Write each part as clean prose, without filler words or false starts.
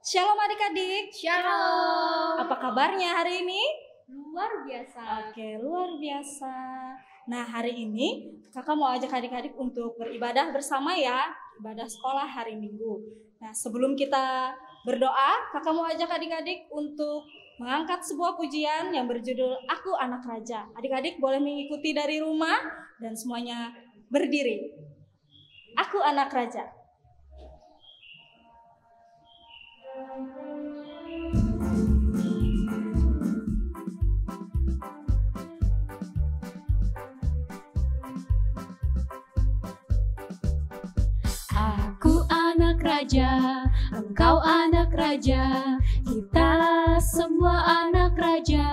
Shalom adik-adik. Shalom. Apa kabarnya hari ini? Luar biasa. Oke, luar biasa. Nah, hari ini kakak mau ajak adik-adik untuk beribadah bersama ya. Ibadah sekolah hari Minggu. Nah, sebelum kita berdoa, kakak mau ajak adik-adik untuk mengangkat sebuah pujian yang berjudul Aku Anak Raja. Adik-adik boleh mengikuti dari rumah dan semuanya berdiri. Aku Anak Raja. Aku anak raja, engkau anak raja, kita semua anak raja.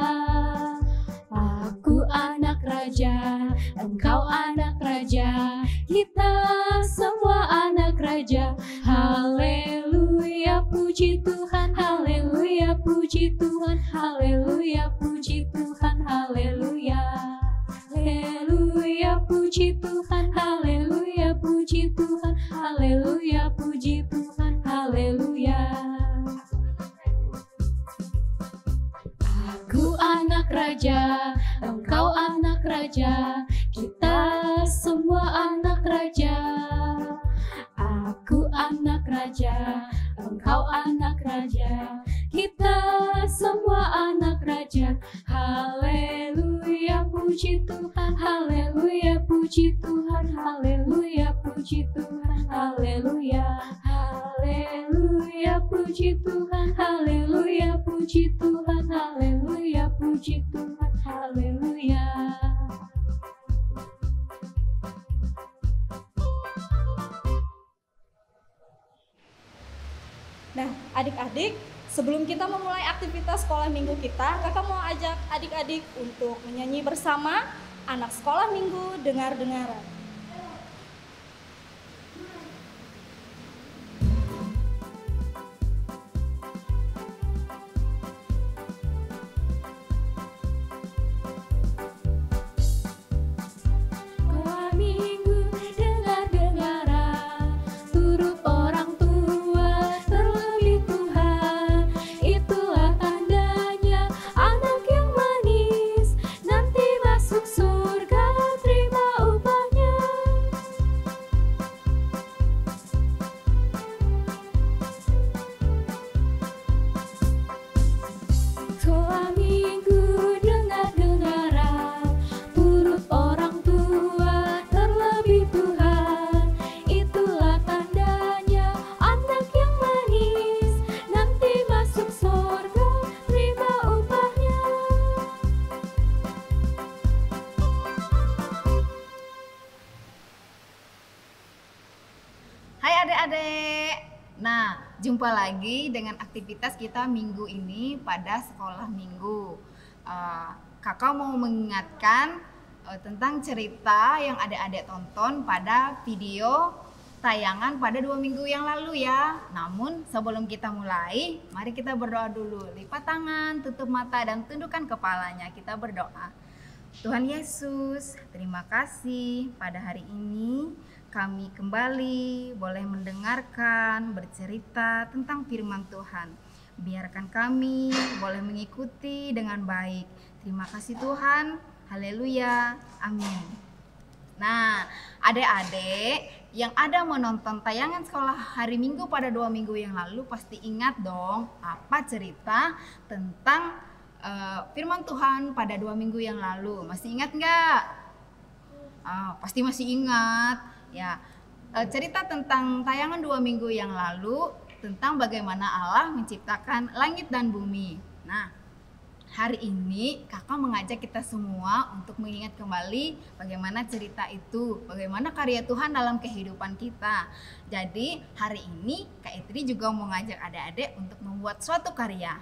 Aku anak raja, engkau anak raja, kita semua anak raja. Haleluya, puji Tuhan, haleluya, puji Tuhan, haleluya, puji Tuhan, haleluya. Haleluya, puji Tuhan, haleluya, puji Tuhan, haleluya, puji Tuhan, haleluya. Aku anak raja, engkau anak raja, kita semua anak raja. Aku anak raja, engkau anak raja, kita semua anak raja. Haleluya, puji Tuhan, haleluya, puji Tuhan, haleluya, puji Tuhan, haleluya. Haleluya, puji Tuhan, haleluya, puji Tuhan, haleluya, puji Tuhan, haleluya. Nah, adik-adik, sebelum kita memulai aktivitas sekolah minggu kita, kakak mau ajak adik-adik untuk menyanyi bersama anak sekolah minggu dengar-dengaran. Sekolah minggu dengar-dengaran, turut orang tua terlebih Tuhan. Itulah tandanya anak yang manis, nanti masuk surga terima upahnya. Sekolah minggu dengar-dengaran, turut orang tua terlebih Tuhan. Itulah tandanya anak yang manis, nanti masuk surga terima upahnya. Hai adik-adik. Nah, jumpa lagi dengan aktivitas kita minggu ini pada sekolah minggu. Kakak mau mengingatkan tentang cerita yang adik-adik tonton pada video tayangan pada 2 minggu yang lalu ya. Namun sebelum kita mulai, mari kita berdoa dulu. Lipat tangan, tutup mata dan tundukkan kepalanya. Kita berdoa. Tuhan Yesus, terima kasih pada hari ini kami kembali boleh mendengarkan, bercerita tentang firman Tuhan. Biarkan kami boleh mengikuti dengan baik. Terima kasih Tuhan. Haleluya. Amin. Nah, adik-adik yang ada menonton tayangan sekolah hari Minggu pada 2 minggu yang lalu pasti ingat dong apa cerita tentang firman Tuhan pada 2 minggu yang lalu. Masih ingat nggak? Pasti masih ingat. Ya, cerita tentang tayangan 2 minggu yang lalu tentang bagaimana Allah menciptakan langit dan bumi. Nah, hari ini kakak mengajak kita semua untuk mengingat kembali bagaimana cerita itu, bagaimana karya Tuhan dalam kehidupan kita. Jadi hari ini Kak Itri juga mau ngajak adik-adik untuk membuat suatu karya.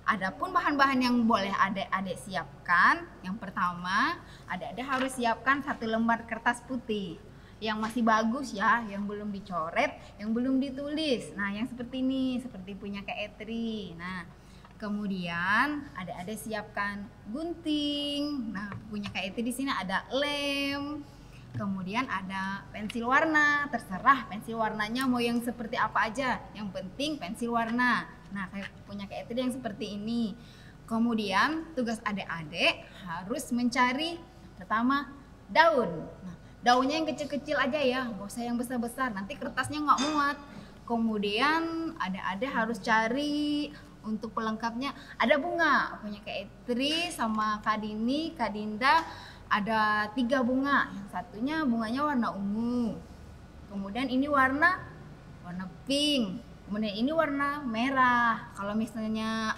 Adapun bahan-bahan yang boleh adik-adik siapkan, yang pertama adik-adik harus siapkan 1 lembar kertas putih yang masih bagus ya, yang belum dicoret, yang belum ditulis. Nah, yang seperti ini, seperti punya Kak Etri. Nah, kemudian adik-adik siapkan gunting. Nah, punya Kak Etri di sini ada lem. Kemudian ada pensil warna, terserah pensil warnanya mau yang seperti apa aja. Yang penting pensil warna. Nah, kayak punya Kak Etri yang seperti ini. Kemudian tugas adik-adik harus mencari pertama daun. Nah, daunnya yang kecil-kecil aja ya, nggak usah yang besar-besar. Nanti kertasnya nggak muat. Kemudian adik-adik harus cari untuk pelengkapnya. Ada bunga, punya Kak Etri sama Kak Dini, Kak Dinda. Ada 3 bunga, yang satunya bunganya warna ungu, kemudian ini warna pink, kemudian ini warna merah. Kalau misalnya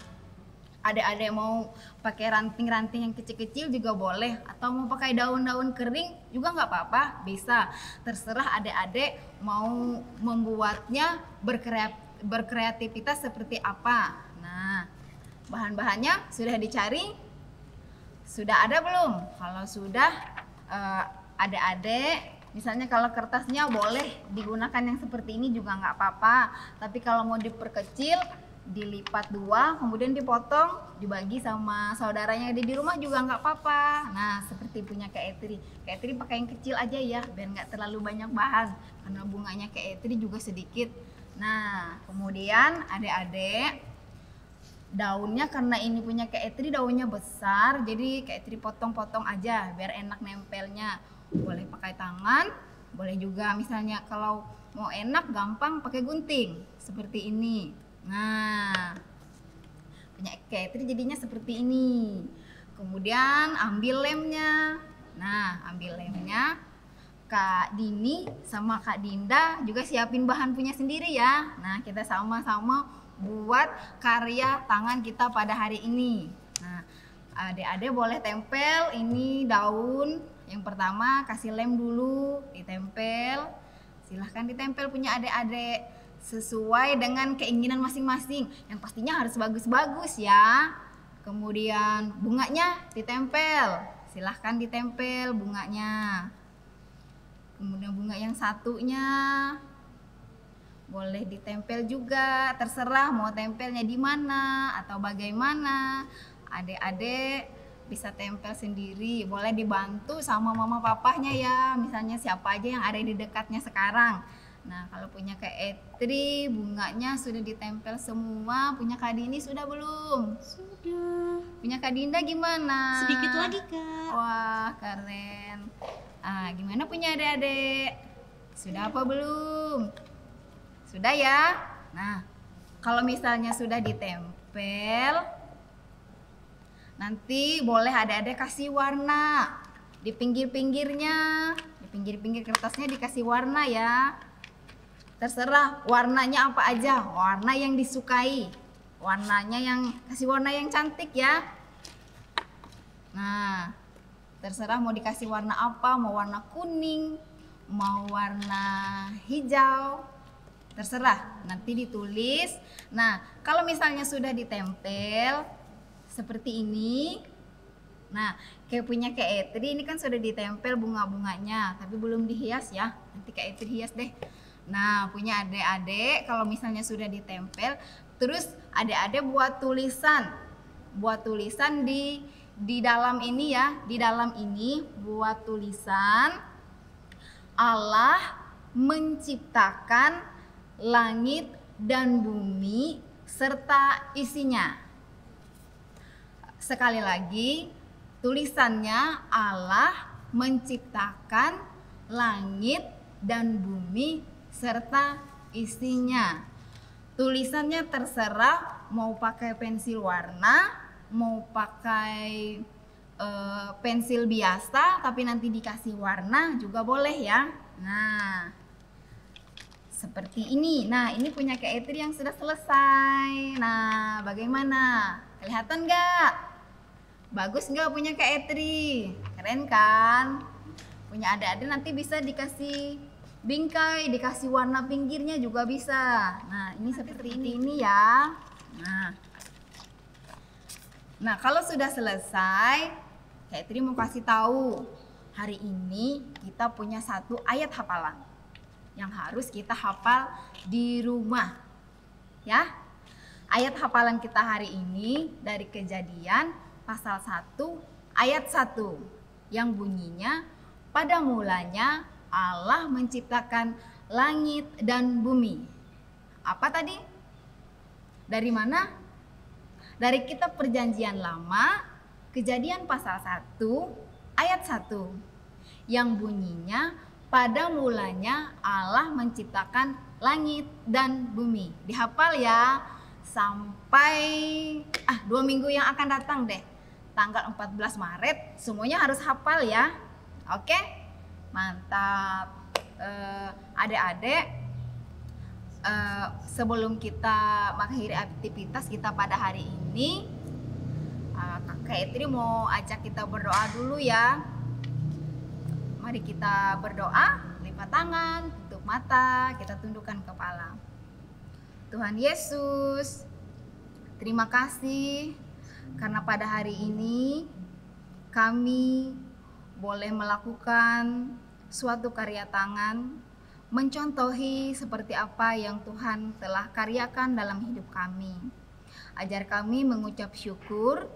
adik-adik mau pakai ranting-ranting yang kecil-kecil juga boleh, atau mau pakai daun-daun kering juga nggak apa-apa, bisa. Terserah adik-adik mau membuatnya berkreativitas seperti apa. Nah, bahan-bahannya sudah dicari? Sudah ada belum? Kalau sudah, adik-adik, misalnya kalau kertasnya boleh digunakan yang seperti ini juga nggak apa-apa. Tapi kalau mau diperkecil, dilipat 2, kemudian dipotong, dibagi sama saudaranya di rumah juga nggak apa-apa. Nah, seperti punya Kak Etri. Kak Etri pakai yang kecil aja ya, biar nggak terlalu banyak bahan. Karena bunganya Kak Etri juga sedikit. Nah, kemudian adik-adik, daunnya karena ini punya Kak Etri daunnya besar, jadi Kak Etri potong-potong aja biar enak nempelnya. Boleh pakai tangan, boleh juga misalnya kalau mau enak gampang pakai gunting seperti ini. Nah, punya Kak Etri jadinya seperti ini. Kemudian ambil lemnya. Nah, ambil lemnya. Kak Dini sama Kak Dinda juga siapin bahan punya sendiri ya. Nah, kita sama-sama buat karya tangan kita pada hari ini. Nah, adik-adik boleh tempel ini daun. Yang pertama kasih lem dulu, ditempel. Silahkan ditempel punya adik-adik sesuai dengan keinginan masing-masing. Yang pastinya harus bagus-bagus ya. Kemudian bunganya ditempel. Silahkan ditempel bunganya. Kemudian bunga yang satunya boleh ditempel juga, terserah mau tempelnya di mana atau bagaimana. Adik-adik bisa tempel sendiri, boleh dibantu sama mama papahnya ya, misalnya siapa aja yang ada di dekatnya sekarang. Nah, kalau punya Kak Etri bunganya sudah ditempel semua, punya Kak Dini sudah belum? Sudah. Punya Kak Dinda gimana? Sedikit lagi, Kak. Wah, keren. Gimana punya adik-adik? Sudah apa belum? Sudah ya? Nah, kalau misalnya sudah ditempel, nanti boleh adik-adik kasih warna di pinggir-pinggirnya. Di pinggir-pinggir kertasnya dikasih warna ya. Terserah warnanya apa aja, warna yang disukai. Warnanya kasih warna yang cantik ya. Nah, terserah mau dikasih warna apa, mau warna kuning, mau warna hijau. Terserah, nanti ditulis. Nah, kalau misalnya sudah ditempel seperti ini. Nah, kayak punya Kak Etri ini kan sudah ditempel bunga-bunganya, tapi belum dihias ya. Nanti Kak Etri hias deh. Nah, punya adik-adik kalau misalnya sudah ditempel, terus adik-adik buat tulisan. Buat tulisan di dalam ini ya, di dalam ini buat tulisan Allah menciptakan langit dan bumi serta isinya. Sekali lagi, tulisannya Allah menciptakan langit dan bumi serta isinya. Tulisannya terserah mau pakai pensil warna, mau pakai pensil biasa tapi nanti dikasih warna juga boleh ya. Nah, seperti ini. Nah, ini punya Kak Etri yang sudah selesai. Nah, bagaimana? Kelihatan nggak? Bagus nggak punya Kak Etri? Keren kan? Punya adik-adik nanti bisa dikasih bingkai, dikasih warna pinggirnya juga bisa. Nah, ini seperti ini ya. Nah, kalau sudah selesai, Kak Etri mau kasih tahu. Hari ini kita punya 1 ayat hafalan yang harus kita hafal di rumah. Ya. Ayat hafalan kita hari ini dari Kejadian pasal 1 ayat 1 yang bunyinya, pada mulanya Allah menciptakan langit dan bumi. Apa tadi? Dari mana? Dari kitab Perjanjian Lama, Kejadian pasal 1 ayat 1 yang bunyinya pada mulanya Allah menciptakan langit dan bumi. Dihafal ya sampai 2 minggu yang akan datang deh. Tanggal 14 Maret semuanya harus hafal ya. Oke? Mantap. Adik-adik, sebelum kita mengakhiri aktivitas kita pada hari ini, Kakak Etri mau ajak kita berdoa dulu ya. Mari kita berdoa, lipat tangan, tutup mata, kita tundukkan kepala. Tuhan Yesus, terima kasih karena pada hari ini kami boleh melakukan suatu karya tangan, mencontohi seperti apa yang Tuhan telah karyakan dalam hidup kami. Ajar kami mengucap syukur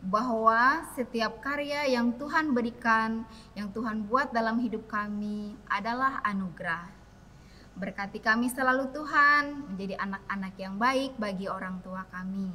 bahwa setiap karya yang Tuhan berikan, yang Tuhan buat dalam hidup kami adalah anugerah. Berkati kami selalu Tuhan, menjadi anak-anak yang baik bagi orang tua kami.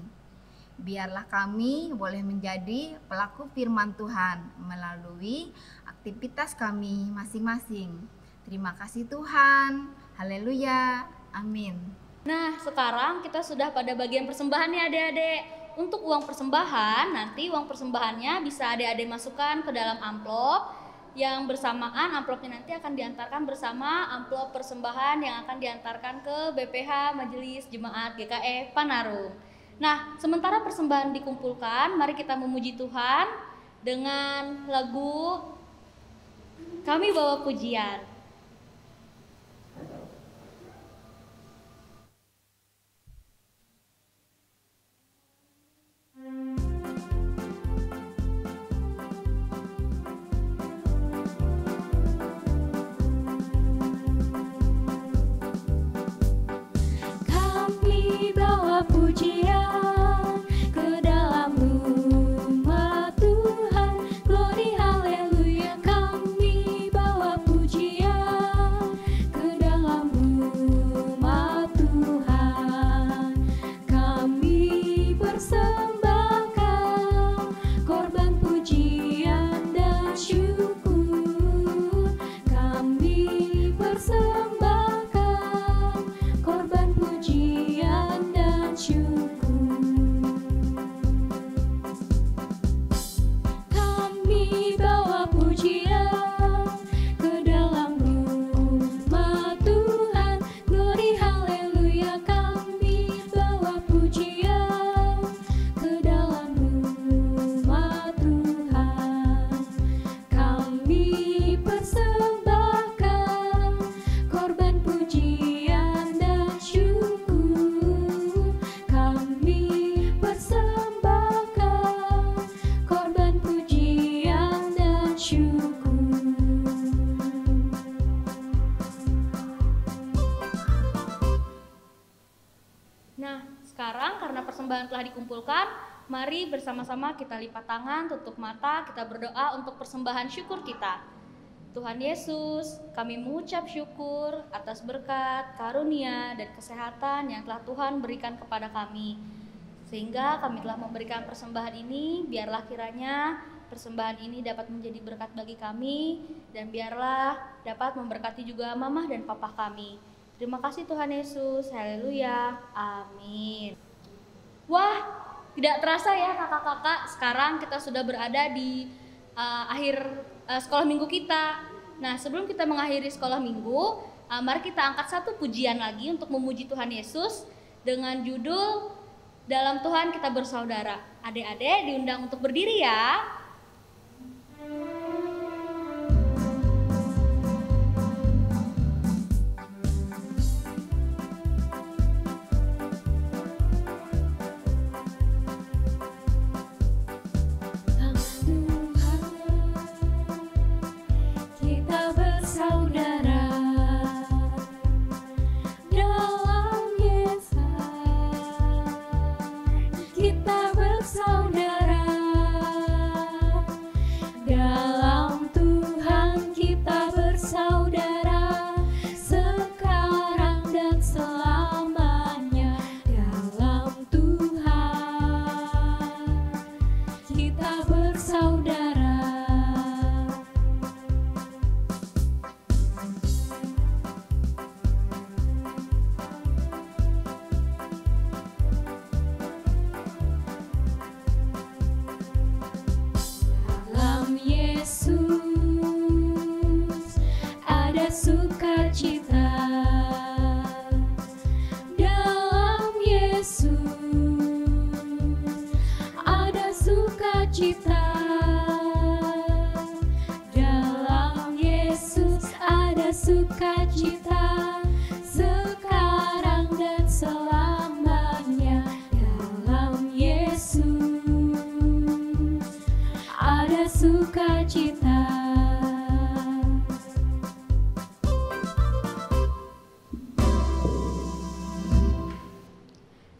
Biarlah kami boleh menjadi pelaku firman Tuhan melalui aktivitas kami masing-masing. Terima kasih Tuhan. Haleluya. Amin. Nah, sekarang kita sudah pada bagian persembahan nih adik-adik. Untuk uang persembahan, nanti uang persembahannya bisa adik-adik masukkan ke dalam amplop yang bersamaan. Amplopnya nanti akan diantarkan bersama amplop persembahan yang akan diantarkan ke BPH Majelis Jemaat GKE Panarung. Nah, sementara persembahan dikumpulkan, mari kita memuji Tuhan dengan lagu Kami Bawa Pujian. Kami bawa pujian ke dalam rumah Tuhan. Glory haleluya. Kami bawa pujian ke dalam rumah Tuhan. Kami persembahkan korban pujian dan syukur. Kami persembahkan korban pujian dan syukur. Kami bawa pujian ke dalam rumah Tuhan. Glory haleluya. Kami bawa pujian ke dalam rumah Tuhan. Kami persembahkan korban pujian dan syukur. Kami persembahkan korban pujian dan syukur. Nah, sekarang karena persembahan telah dikumpulkan, mari bersama-sama kita lipat tangan, tutup mata, kita berdoa untuk persembahan syukur kita. Tuhan Yesus, kami mengucap syukur atas berkat, karunia, dan kesehatan yang telah Tuhan berikan kepada kami. Sehingga kami telah memberikan persembahan ini, biarlah kiranya persembahan ini dapat menjadi berkat bagi kami, dan biarlah dapat memberkati juga mamah dan papa kami. Terima kasih Tuhan Yesus, haleluya, amin. Wah, tidak terasa ya kakak-kakak, sekarang kita sudah berada di akhir sekolah minggu kita. Nah, sebelum kita mengakhiri sekolah minggu, mari kita angkat satu pujian lagi untuk memuji Tuhan Yesus dengan judul Dalam Tuhan Kita Bersaudara. Adik-adik diundang untuk berdiri ya. Kita bersaudara dalam Yesus. Kita bersaudara sukacita. Dalam Yesus ada sukacita, sekarang dan selamanya. Dalam Yesus ada sukacita.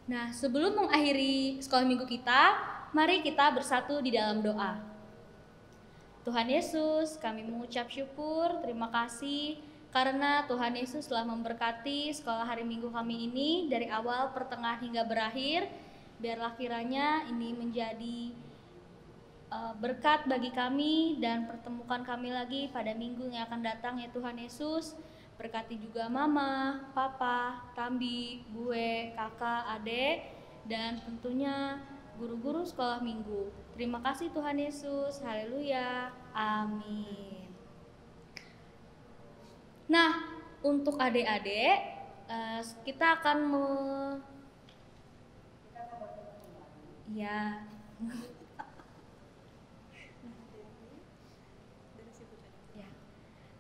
Nah, sebelum mengakhiri sekolah minggu kita, mari kita bersatu di dalam doa. Tuhan Yesus, kami mengucap syukur, terima kasih karena Tuhan Yesus telah memberkati sekolah hari Minggu kami ini dari awal, pertengahan hingga berakhir. Biarlah kiranya ini menjadi berkat bagi kami dan pertemukan kami lagi pada minggu yang akan datang ya Tuhan Yesus. Berkati juga Mama, Papa, Tambi, gue, kakak, adek, dan tentunya guru-guru sekolah minggu. Terima kasih Tuhan Yesus, haleluya, amin. Nah, untuk adik-adik, kita akan ya.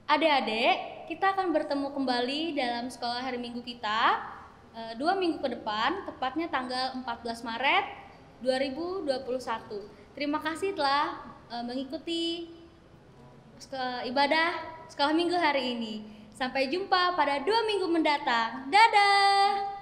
Adik-adik, kita akan bertemu kembali dalam sekolah hari Minggu kita 2 minggu ke depan, tepatnya tanggal 14 Maret 2021. Terima kasih telah mengikuti ibadah sekolah Minggu hari ini. Sampai jumpa pada 2 minggu mendatang. Dadah!